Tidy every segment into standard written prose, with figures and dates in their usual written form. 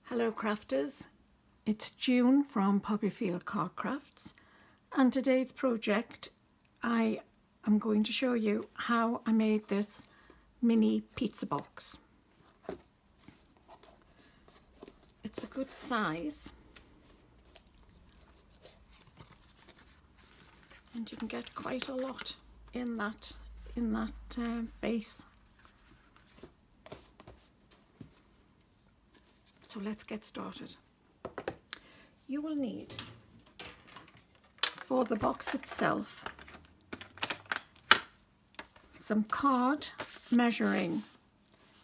Hello crafters, it's June from Poppyfield Card Crafts, and today's project I am going to show you how I made this mini pizza box. It's a good size and you can get quite a lot in that base. So let's get started. You will need, for the box itself, some card measuring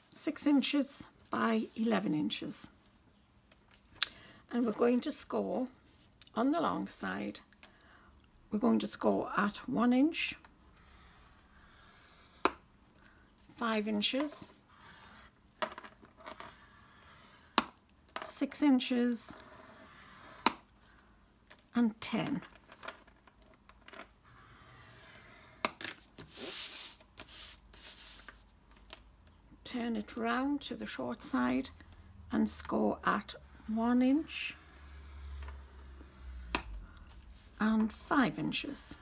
6 inches by 11 inches. And we're going to score on the long side. We're going to score at 1 inch, 5 inches, 6 inches and 10. Turn it round to the short side and score at 1 inch and 5 inches.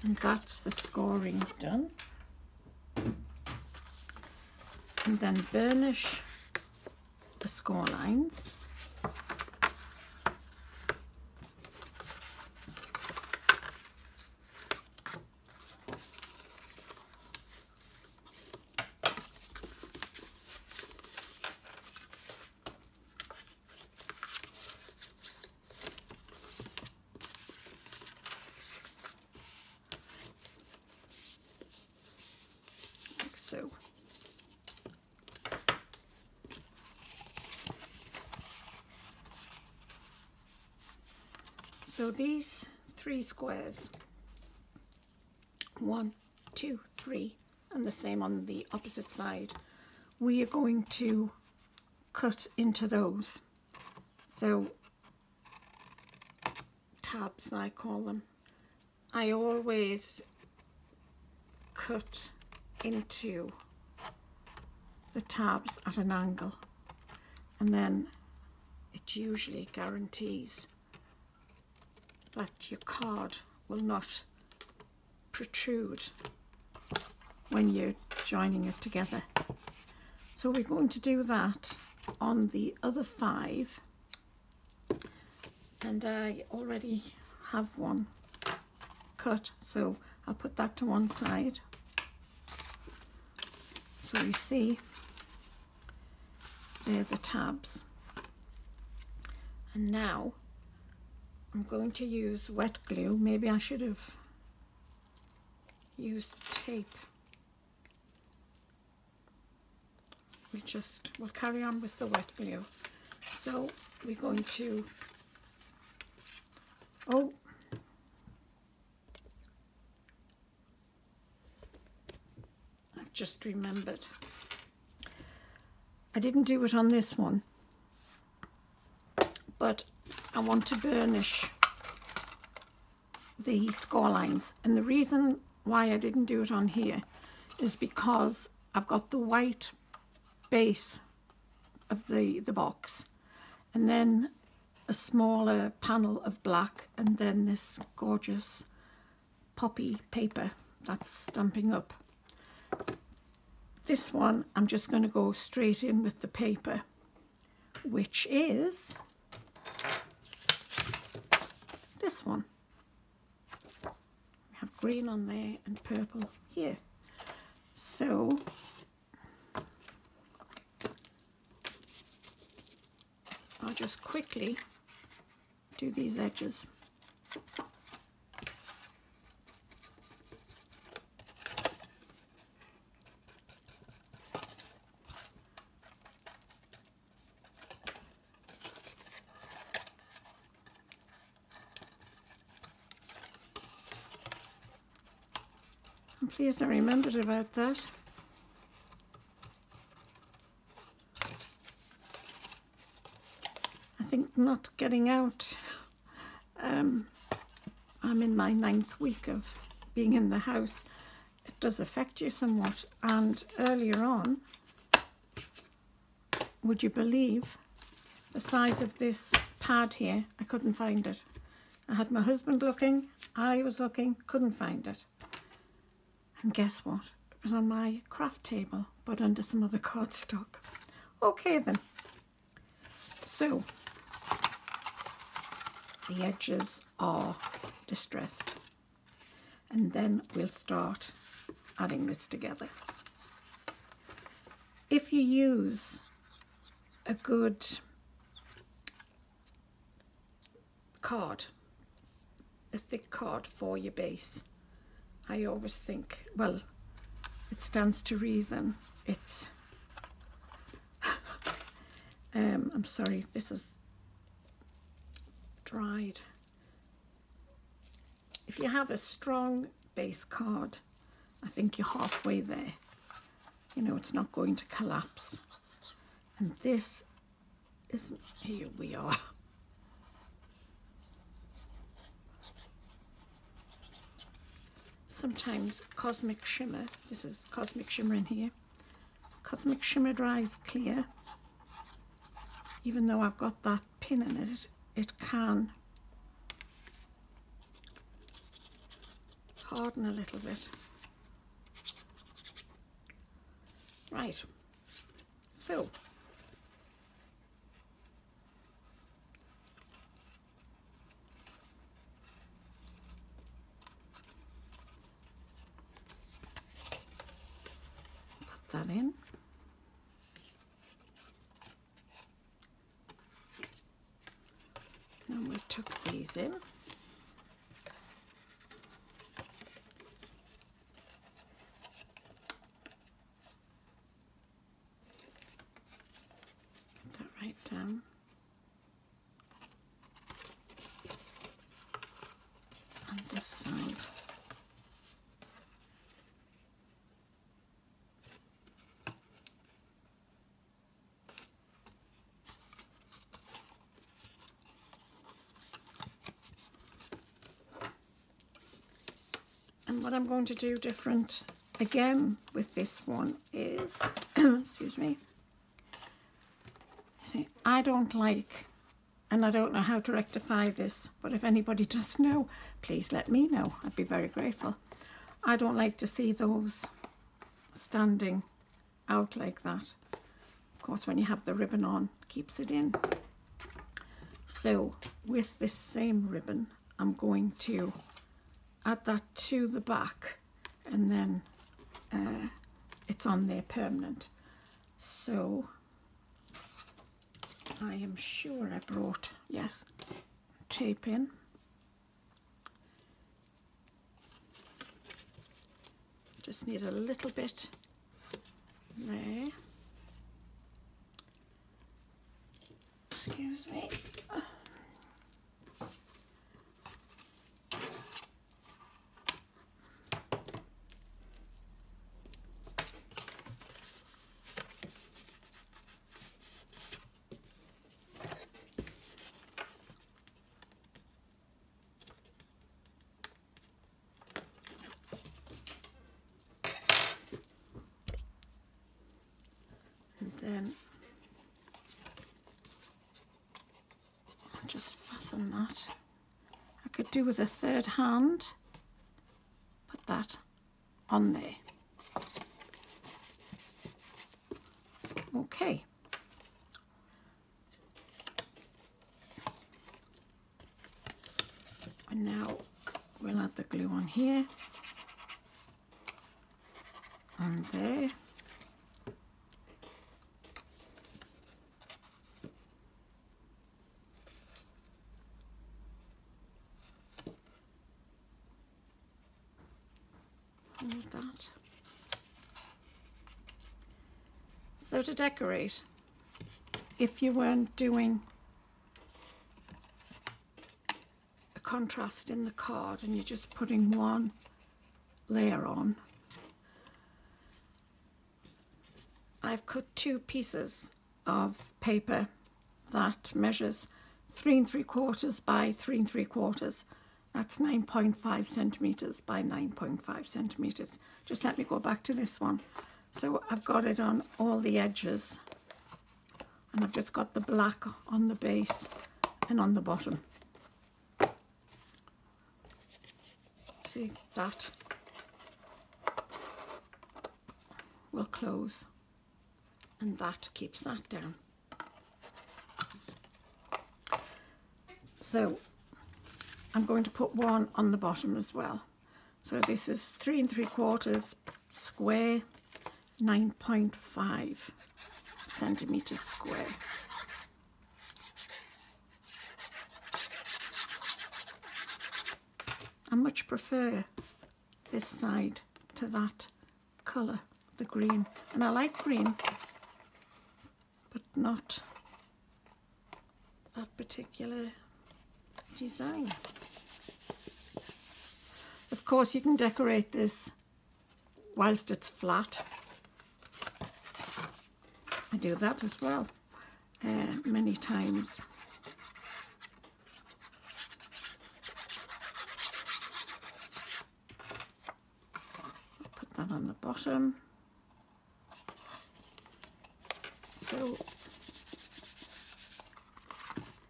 And that's the scoring done. And then burnish the score lines. Like so. So these 3 squares, 1, 2, 3, and the same on the opposite side, we are going to cut into those. So tabs, I call them. I always cut into the tabs at an angle, and then it usually guarantees that your card will not protrude when you're joining it together. So we're going to do that on the other 5, and I already have one cut, so I'll put that to one side. So you see they're the tabs, and now I'm going to use wet glue. Maybe I should have used tape. We'll carry on with the wet glue. So we're going to, I've just remembered. I didn't do it on this one, but I want to burnish the score lines, and the reason why I didn't do it on here is because I've got the white base of the box, and then a smaller panel of black, and then this gorgeous poppy paper that's stamping up. This one I'm just going to go straight in with the paper, which is this one. We have green on there and purple here. So I'll just quickly do these edges. I'm pleased I remembered about that. I think not getting out. I'm in my 9th week of being in the house, it does affect you somewhat. And earlier on, would you believe the size of this pad here? I couldn't find it. I had my husband looking, I was looking, couldn't find it. And guess what? It was on my craft table, but under some other cardstock. Okay then. So, the edges are distressed. And then we'll start adding this together. If you use a good card, a thick card for your base, I always think, well, it stands to reason. It's I'm sorry, this is dried. If you have a strong base card, I think you're halfway there. You know, it's not going to collapse. And this isn't, here we are. Sometimes Cosmic Shimmer, this is Cosmic Shimmer in here. Cosmic Shimmer dries clear. Even though I've got that pin in it, it can harden a little bit. Right, so put that in. And we tuck these in. Get that right down. And this side. And what I'm going to do different again with this one is, excuse me, see, I don't like, and I don't know how to rectify this, but if anybody does know, please let me know. I'd be very grateful. I don't like to see those standing out like that. Of course, when you have the ribbon on, it keeps it in. So with this same ribbon, I'm going to add that to the back, and then it's on there permanent. So I am sure I brought, yes, tape in. Just need a little bit there. Excuse me. Then I'll just fasten that. I could do with a third hand, put that on there. Okay. And now we'll add the glue on here and there. Hold that. So to decorate, if you weren't doing a contrast in the card and you're just putting one layer on, I've cut 2 pieces of paper that measures 3 3/4 by 3 3/4. That's 9.5 centimetres by 9.5 centimetres. Just let me go back to this one. So I've got it on all the edges, and I've just got the black on the base and on the bottom. See, that will close, and that keeps that down. So I'm going to put one on the bottom as well. So this is 3 3/4 square, 9.5 centimetres square. I much prefer this side to that colour, the green. And I like green, but not that particular design. Of course, you can decorate this whilst it's flat. I do that as well many times. Put that on the bottom. So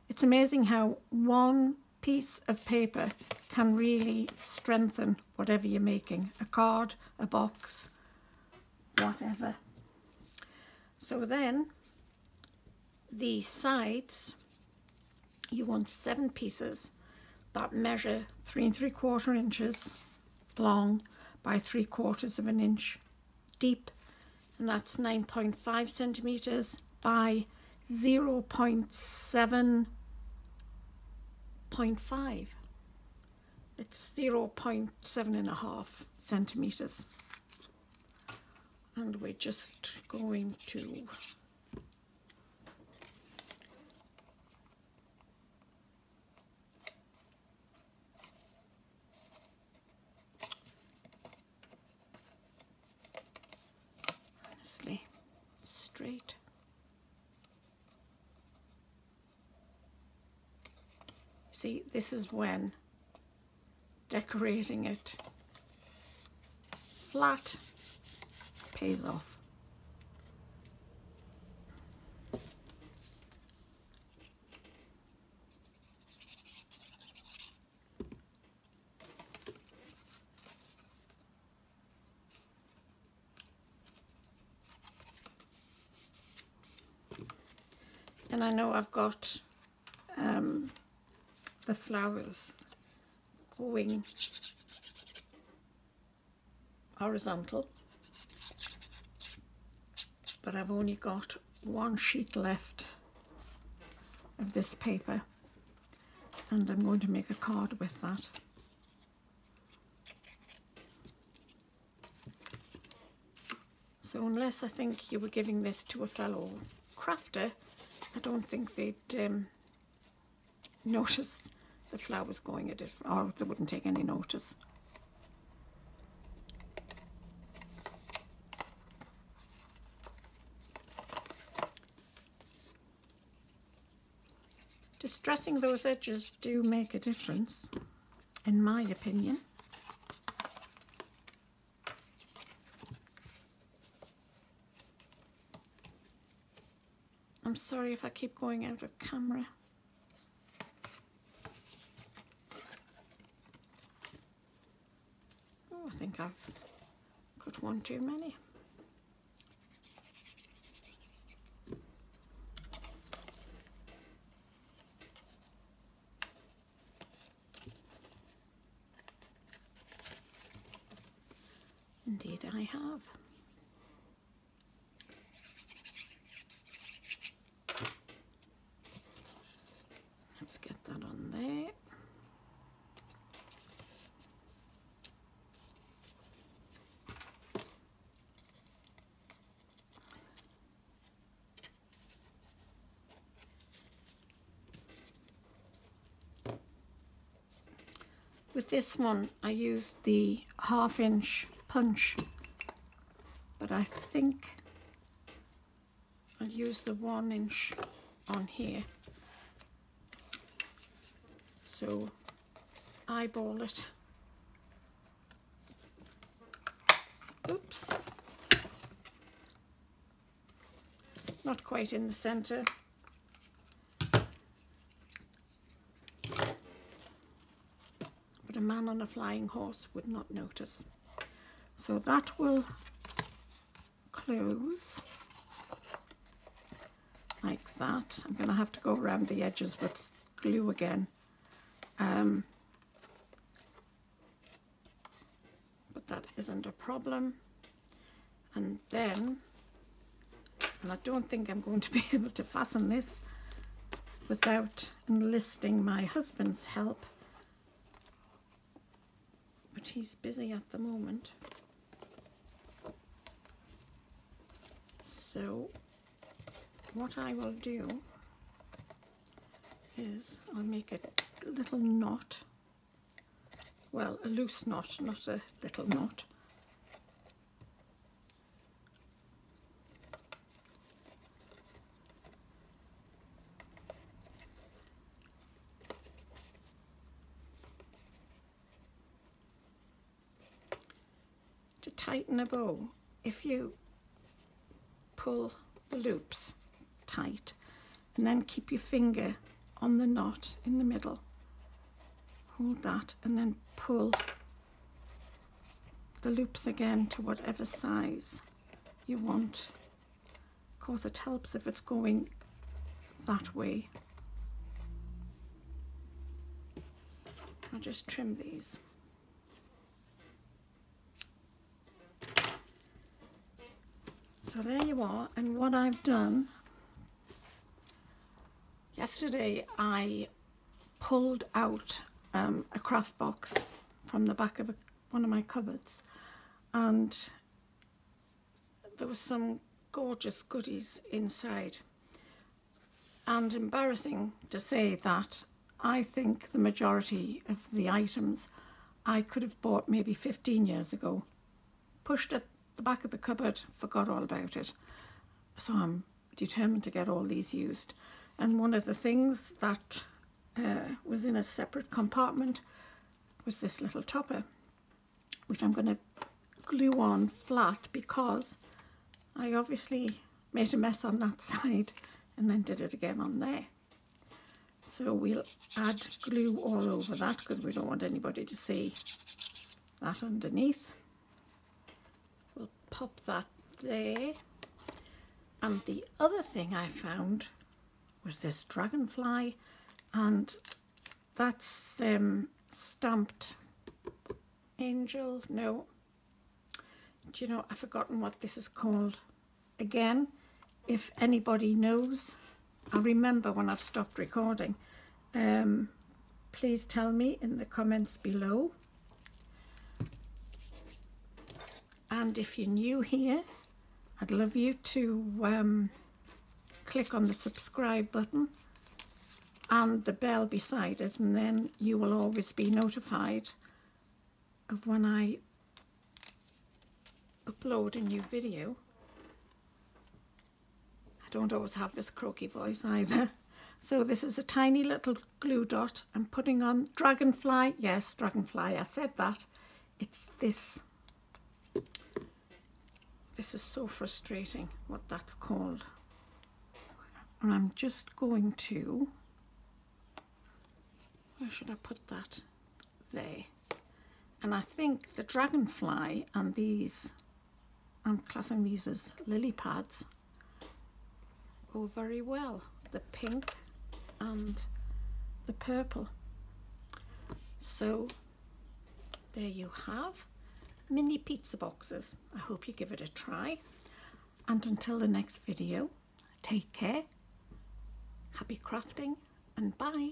it's amazing how one piece of paper can really strengthen whatever you're making, a card, a box, whatever. So then the sides, you want 7 pieces that measure 3 3/4 inches long by 3/4 of an inch deep, and that's 9.5 centimetres by 0.7.5. It's 0.7.5 centimetres. And we're just going to honestly straight. See, this is when decorating it flat pays off. And I know I've got the flowers going horizontal, but I've only got one sheet left of this paper, and I'm going to make a card with that. So unless I think you were giving this to a fellow crafter, I don't think they'd notice the flowers going a different, or they wouldn't take any notice. Distressing those edges do make a difference, in my opinion. I'm sorry if I keep going out of camera. Oh, I think I've got one too many. Indeed I have. Let's get that on there. With this one I used the 1/2 inch punch, but I think I'll use the 1 inch on here. So eyeball it. Oops. Not quite in the center. But a man on a flying horse would not notice. So that will close like that. I'm going to have to go around the edges with glue again. But that isn't a problem. And then, and I don't think I'm going to be able to fasten this without enlisting my husband's help, but he's busy at the moment. So what I will do is I'll make a little knot, well, a loose knot, not a little knot. To tighten a bow, if you pull the loops tight and then keep your finger on the knot in the middle, hold that and then pull the loops again to whatever size you want. Of course it helps if it's going that way. I'll just trim these. So there you are, and what I've done, yesterday I pulled out a craft box from the back of one of my cupboards, and there was some gorgeous goodies inside. And embarrassing to say that I think the majority of the items I could have bought maybe 15 years ago, pushed at the back of the cupboard, forgot all about it. So I'm determined to get all these used. And one of the things that was in a separate compartment was this little topper, which I'm going to glue on flat because I obviously made a mess on that side and then did it again on there. So we'll add glue all over that because we don't want anybody to see that underneath. We'll pop that there. And the other thing I found was this dragonfly, and that's stamped angel. No, do you know, I've forgotten what this is called. Again, if anybody knows, I'll remember when I've stopped recording. Please tell me in the comments below. And if you're new here, I'd love you to click on the subscribe button and the bell beside it, and then you will always be notified of when I upload a new video. I don't always have this croaky voice either. So this is a tiny little glue dot I'm putting on. Dragonfly, yes, dragonfly, I said that. It's this. This is so frustrating what that's called. And I'm just going to, where should I put that? There. And I think the dragonfly and these, I'm classing these as lily pads, go very well. The pink and the purple. So there you have mini pizza boxes. I hope you give it a try. And until the next video, take care, happy crafting, and bye.